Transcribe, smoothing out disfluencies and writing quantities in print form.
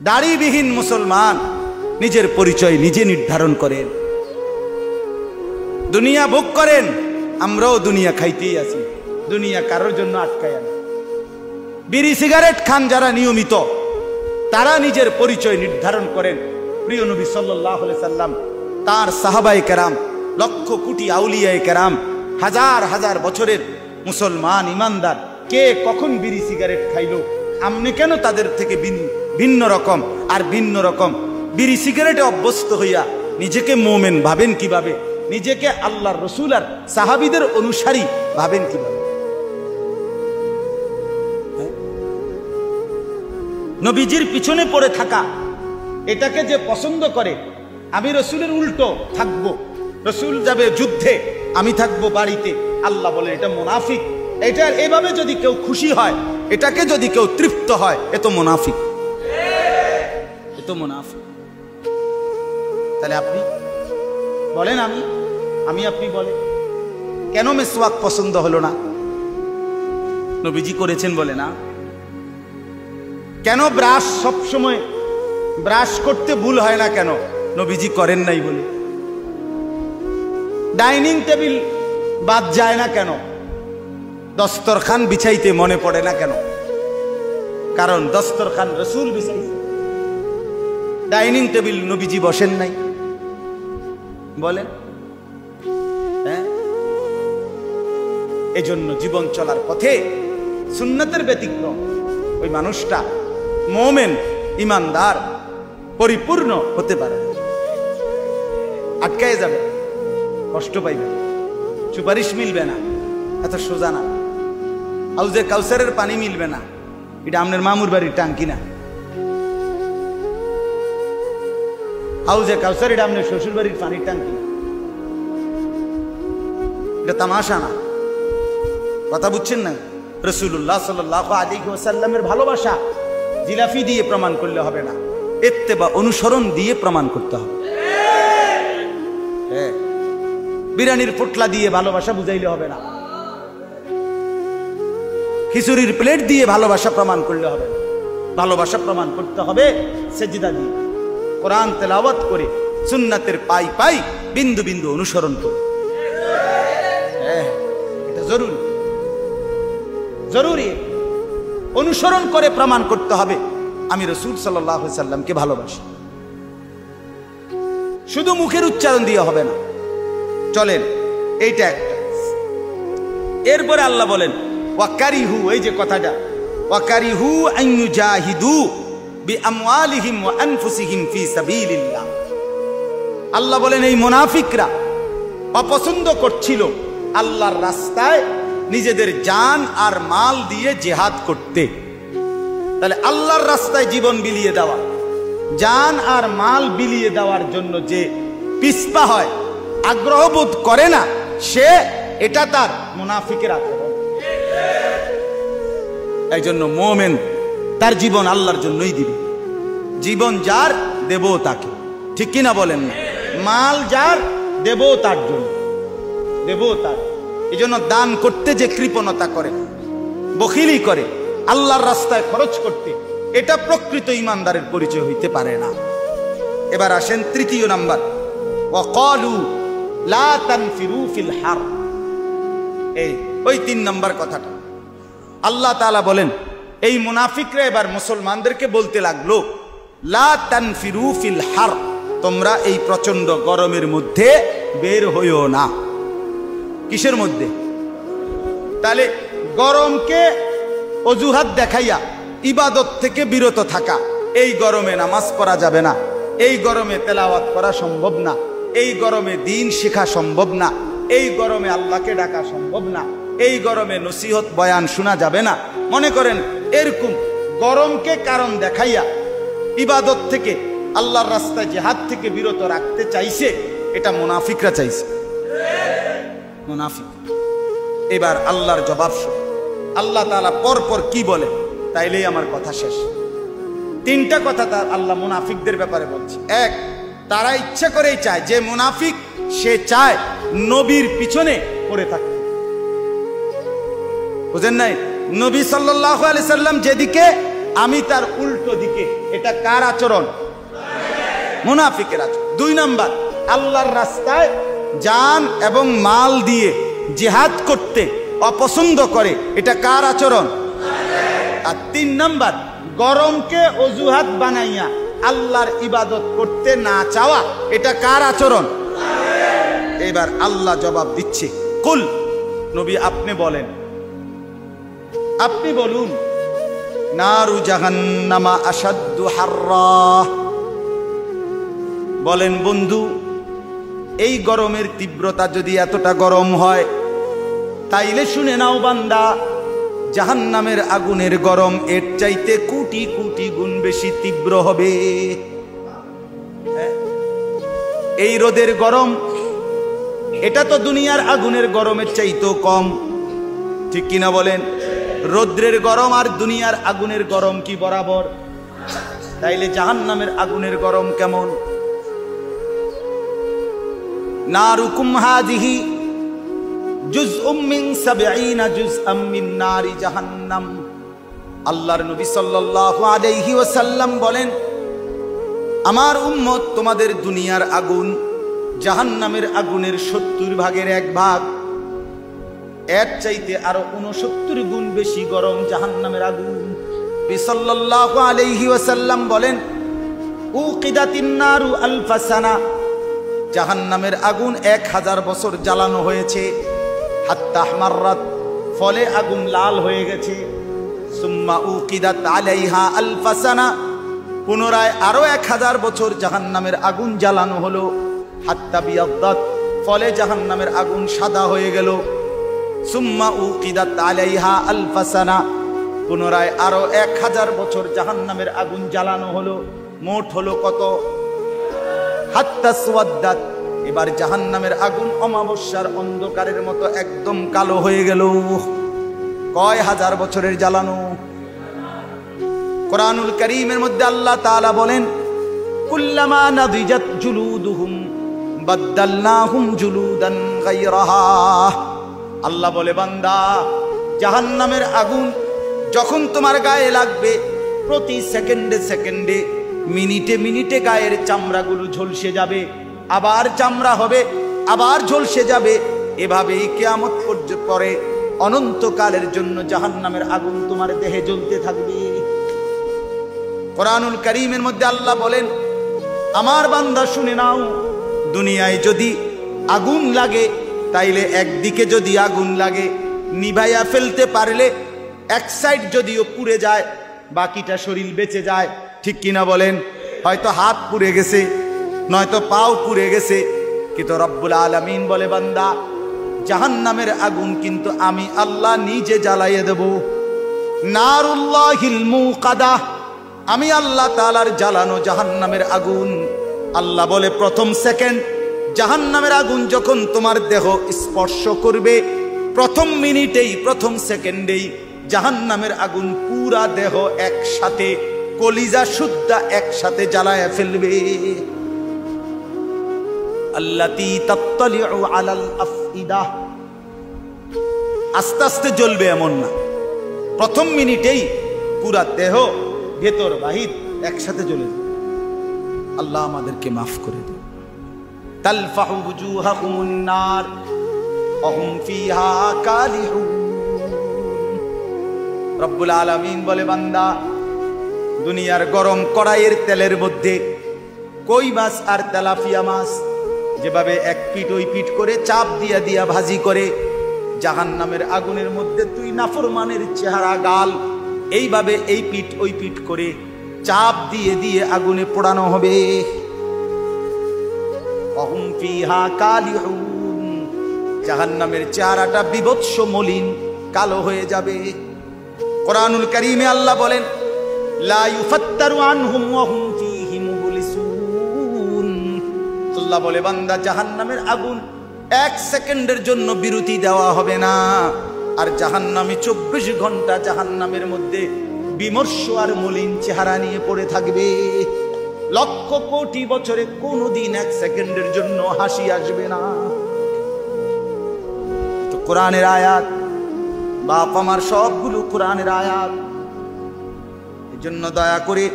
দাড়িবিহীন মুসলমান নিজের পরিচয় নিজে নির্ধারণ করেন, দুনিয়া ভোগ করেন। আমরাও দুনিয়া খাইতেই আছি, দুনিয়া কারোর জন্য আটকায় না। বিড়ি সিগারেট খান যারা নিয়মিত, তারা নিজের পরিচয় নির্ধারণ করেন। প্রিয় নবী সাল্লাল্লাহু আলাইহি সাল্লাম, তার সাহাবায়ে কেরাম, লক্ষ কোটি আউলিয়ায়ে কেরাম, হাজার হাজার বছরের মুসলমান ইমানদার, কে কখন বিড়ি সিগারেট খাইলো, আপনি কেন তাদের থেকে ভিন্ন রকম? আর ভিন্ন রকম বিড়ি সিগারেটে অভ্যস্ত হইয়া নিজেকে মোমেন ভাবেন কিভাবে? নিজেকে আল্লাহর রসুল আর সাহাবীদের অনুসারী ভাবেন কিভাবে? নবীজির পিছনে পড়ে থাকা, এটাকে যে পছন্দ করে, আমি রসুলের উল্টো থাকবো, রসুল যাবে যুদ্ধে, আমি থাকবো বাড়িতে, আল্লাহ বলে এটা মুনাফিক। এটা এভাবে যদি কেউ খুশি হয়, এটাকে যদি কেউ তৃপ্ত হয়, এ তো মুনাফিক, এ তো মুনাফিক। তাহলে আপনি বলেন, আমি আপনি বলেন, কেন মিসওয়াক পছন্দ হলো না? নবীজি করেছেন বলে না। কেন ব্রাশ সবসময় ব্রাশ করতে ভুল হয় না কেন? নবীজি করেন নাই বলে। ডাইনিং টেবিল বাদ যায় না কেন? দস্তরখান বিছাইতে মনে পড়ে না কেন? কারণ দস্তরখান রসুল বিছাইছে, ডাইনিং টেবিল নবীজি বসেন নাই। বলেন, হ্যাঁ? এজন্য জীবন চলার পথে সুন্নতের ব্যতিক্রম ওই মানুষটা মোমেন, ইমানদার, পরিপূর্ণ হতে পারে। আটকায় যাবে, কষ্ট পাইবে, সুপারিশ মিলবে না, এত সোজা না। হাউজে কাউসারের পানি মিলবে না, এটা আপনার মামুর বাড়ির টাঙ্কি না। হাউজে কাউসার এটা আপনার শ্বশুর বাড়ির পানির টাঙ্কি, এটা তামাশা না। কথা বুঝছেন না? রাসূলুল্লাহ সাল্লাল্লাহু আলাইহি ওয়াসাল্লামের ভালোবাসা জিলাফি দিয়ে প্রমাণ করলে হবে না, ইত্তেবা, অনুসরণ দিয়ে প্রমাণ করতে হবে। হ্যাঁ, বিরিয়ানির পোটলা দিয়ে ভালোবাসা বুঝাইলে হবে না, খিচুড়ির প্লেট দিয়ে ভালোবাসা প্রমাণ করলে হবে না। ভালোবাসা প্রমাণ করতে হবে সেজদা দিয়ে, কোরআন তেলাওয়াত করে, সুন্নাতের পাই পাই, বিন্দু বিন্দু অনুসরণ করে। হ্যাঁ, এটা জরুরি, জরুরি। অনুসরণ করে প্রমাণ করতে হবে আমি রাসূল সাল্লাল্লাহু আলাইহি সাল্লামকে ভালোবাসি। শুধু মুখের উচ্চারণ দিয়ে হবে না। চলেন, এইটা একটা। এরপরে আল্লাহ বলেন ওয়াকারিহু, এই যে কথাটা, ওয়াকারিহু আন ইউজাহিদু বিআমওয়ালিহিম ওয়া আনফুসিহিম ফি সাবিলিল্লাহ। আল্লাহ বলেন এই মুনাফিকরা অপছন্দ করছিল আল্লাহর রাস্তায় নিজেদের জান আর মাল দিয়ে জিহাদ করতে। তাহলে আল্লাহর রাস্তায় জীবন বিলিয়ে দেওয়া, জান আর মাল বিলিয়ে দেওয়ার জন্য যে পিছপা হয়, আগ্রহ বোধ করে না, সে এটা তার মুনাফিকের আচরণ। এই জন্য মুমিন তার জীবন আল্লাহর জন্যই দিবে। জীবন যার দেব তাকে, ঠিক কিনা বলেন না? মাল যার দেব তার জন্য, দেব তার। এই জন্য দান করতে যে কৃপণতা করে, বখিলি করে, আল্লাহর রাস্তায় খরচ করতে, এটা প্রকৃত ইমানদারের পরিচয় হইতে পারে না। এবার আসেন তৃতীয় নাম্বার, ওয়াকালু লা তানফিরু ফিল হার। এই ওই 3 নাম্বার কথাটা আল্লাহ তাআলা বলেন, এই মুনাফিকরা এবার মুসলমানদেরকে বলতে লাগলো, লা তানফিরু ফিল হার, তোমরা এই প্রচন্ড গরমের মধ্যে বের হইও না। কিসের মধ্যে? তাহলে গরমকে অজুহাত দেখাইয়া ইবাদত থেকে বিরত থাকা। এই গরমে নামাজ পড়া যাবে না, এই গরমে তেলাওয়াত করা সম্ভব না, এই গরমে দ্বীন শেখা সম্ভব না, এই গরমে আল্লাহকে ডাকা সম্ভব না, এই গরমে নসিহত বয়ান শোনা যাবে না। মনে করেন এরকম গরমকে কারণ দেখাইয়া ইবাদত থেকে, আল্লাহর রাস্তায় জিহাদ থেকে বিরত রাখতে চাইছে। এটা মুনাফিকরা চাইছে, মুনাফিক। এবার আল্লাহর জবাব শুনুন, আল্লাহ তাআলা পরপর কি বলে, তাইলেই আমার কথা শেষ। 3টা কথা তার আল্লাহ মুনাফিকদের ব্যাপারে বলছে। 1, তারা ইচ্ছা করেই চায়, যে মুনাফিক সে চায় নবীর পিছনে পড়ে থাকতে। বুঝেন নাই? নবী সাল্লাল্লাহু আলাইহি সাল্লাম যেদিকে, আমি তার উল্টো দিকে। এটা কার আচরণ? মুনাফিকের আচরণ। 2 নাম্বার, আল্লাহর রাস্তায় জান এবং মাল দিয়ে জিহাদ করতে অপছন্দ করে। এটা কার আচরণ? আর 3 নাম্বার, গরমকে অজুহাত বানাইয়া আল্লাহর ইবাদত করতে না চাওয়া। এটা কার আচরণ? এবার আল্লাহ জবাব দিচ্ছে, কুল, নবী আপনি বলেন, আপনি বলুন, নারু জাহান্নামা আশাদ্দু হাররা। বলেন বন্ধু, এই গরমের তীব্রতা যদি এতটা গরম হয়, তাইলে শুনে নাও বান্দা, জাহান্নামের আগুনের গরম এর চাইতে কোটি কোটি গুণ বেশি তীব্র হবে। এই রোদের গরম, এটা তো দুনিয়ার আগুনের গরমের চাইতেও কম, ঠিক কিনা বলেন? রৌদ্রের গরম আর দুনিয়ার আগুনের গরম কি বরাবর? তাইলে জাহান্নামের আগুনের গরম কেমন? নারুকুম হাযিহি জুজউম মিন 70 জুজআম মিন নারি জাহান্নাম। আল্লাহর নবী সাল্লাল্লাহু আলাইহি ওয়াসাল্লাম বলেন, আমার উম্মত তোমাদের দুনিয়ার আগুন জাহান্নামের আগুনের 70 ভাগের 1 ভাগ, এর চাইতে আরো 69 গুণ বেশি গরম জাহান্নামের আগুন। নবী সাল্লাল্লাহু আলাইহি ওয়াসাল্লাম বলেন, উকিদাতিন নারু আলফা সানা, জাহান্নামের আগুন 1000 বছর জ্বালানো হয়েছে। হাত্তা আহমাররাত, ফলে আগুন লাল হয়ে গেছে। সুম্মা উকিদাত আলাইহা আলফা সানা, পুনরায় আরো 1000 বছর জাহান্নামের আগুন জ্বালানো হলো। হাত্তা বিয়াদ্দাত, ফলে জাহান্নামের আগুন সাদা হয়ে গেল। সুম্মা উকিদাত আলাইহা আলফা সানা, পুনরায় আরো 1000 বছর জাহান্নামের আগুন জ্বালানো হলো। মোট হলো কত? হাত্তা সুওয়াদ্দাত, এবার জাহান্নামের আগুন অমাবস্যার অন্ধকারের মতো একদম কালো হয়ে গেল। কয় হাজার বছরের জ্বালানো? কোরআনুল কারীমের মধ্যে আল্লাহ তাআলা বলেন, কুল্লামা নাদিজাত জুলুদুহুম বাদদালনাহুম জুলুদান গায়রাহা। আল্লাহ বলে, বান্দা, জাহান্নামের আগুন যখন তোমার গায়ে লাগবে, প্রতি সেকেন্ডে সেকেন্ডে, মিনিটে মিনিটে গায়ের চামড়াগুলো ঝলসে যাবে, আবার চামড়া হবে, আবার ঝলসে যাবে। এভাবেই কিয়ামত পর্যন্ত পরে অনন্তকালের জন্য জাহান্নামের আগুন তোমার দেহে জ্বলতে থাকবে। কোরআনুল কারীমের মধ্যে আল্লাহ বলেন, আমার বান্দা শুনে নাও, দুনিয়ায় যদি আগুন লাগে, তাইলে একদিকে যদি আগুন লাগে, নিভাইয়া ফেলতে পারলে এক সাইড যদিও পুড়ে যায়, বাকিটা শরীর বেঁচে যায়, ঠিক কিনা বলেন? হয়তো হাত পুড়ে গেছে, নয়তো পাও পুড়ে গেছে, কিন্তু রব্বুল আলামিন বলে, বান্দা, জাহান্নামের আগুন কিন্তু আমি আল্লাহ নিজে জ্বালাইয়ে দেব। নারুল্লাহিল মুকাদা, আমি আল্লাহ তাআলার জ্বালানো জাহান্নামের আগুন। আল্লাহ বলে, প্রথম সেকেন্ড জাহান্নামের আগুন যখন তোমার দেহ স্পর্শ করবে, প্রথম মিনিটেই, প্রথম সেকেন্ডেই জাহান্নামের আগুন পুরা দেহ একসাথে, কলিজা সুদ্ধা একসাথে জ্বালায়া ফেলবে। আল্লাতী তাত্তালিউ আলাল আফইদা, আস্তে আস্তে জ্বলবে এমন না, প্রথম মিনিটেই পুরা দেহ ভেতর বাহির একসাথে জ্বলে যাবে। আল্লাহ আমাদেরকে মাফ করে দেন। তালফাহু বুজুহাকুমুন নার ওয়া হুম ফিহা কালিহুন। রব্বুল আলামিন বলে, বান্দা, দুনিয়ার গরম কড়াইয়ের তেলের মধ্যে কই মাছ আর তেলাপিয়া মাছ যেভাবে এক পিঠ ওই পিঠ করে চাপ দিয়া দিয়া ভাজি করে, জাহান্নামের আগুনের মধ্যে তুই নাফরমানের চেহারা গাল এইভাবে এই পিঠ ওই পিঠ করে চাপ দিয়ে দিয়ে আগুনে পোড়ানো হবে। ওহুম ফিহা কালিহুন, জাহান্নামের চেহারাটা বিভৎস মলিন কালো হয়ে যাবে। কোরআনুল কারীমে আল্লাহ বলেন, লা ইউফাত্তারু আনহুম ওয়া হুম ফীহি মুবলিসুন। আল্লাহ বলে, বান্দা, জাহান্নামের আগুন 1 সেকেন্ডের জন্য বিরতি দেওয়া হবে না। আর জাহান্নামী 24 ঘন্টা জাহান্নামের মধ্যে বিমর্ষ আর মলিন চেহারা নিয়ে পড়ে থাকবে। লক্ষ কোটি বছরে কোনোদিন 1 সেকেন্ডের জন্য হাসি আসবে না। তো কোরআনের আয়াত, বাপ আমার সবগুলো কোরআনের আয়াত। জন্য দয়া করে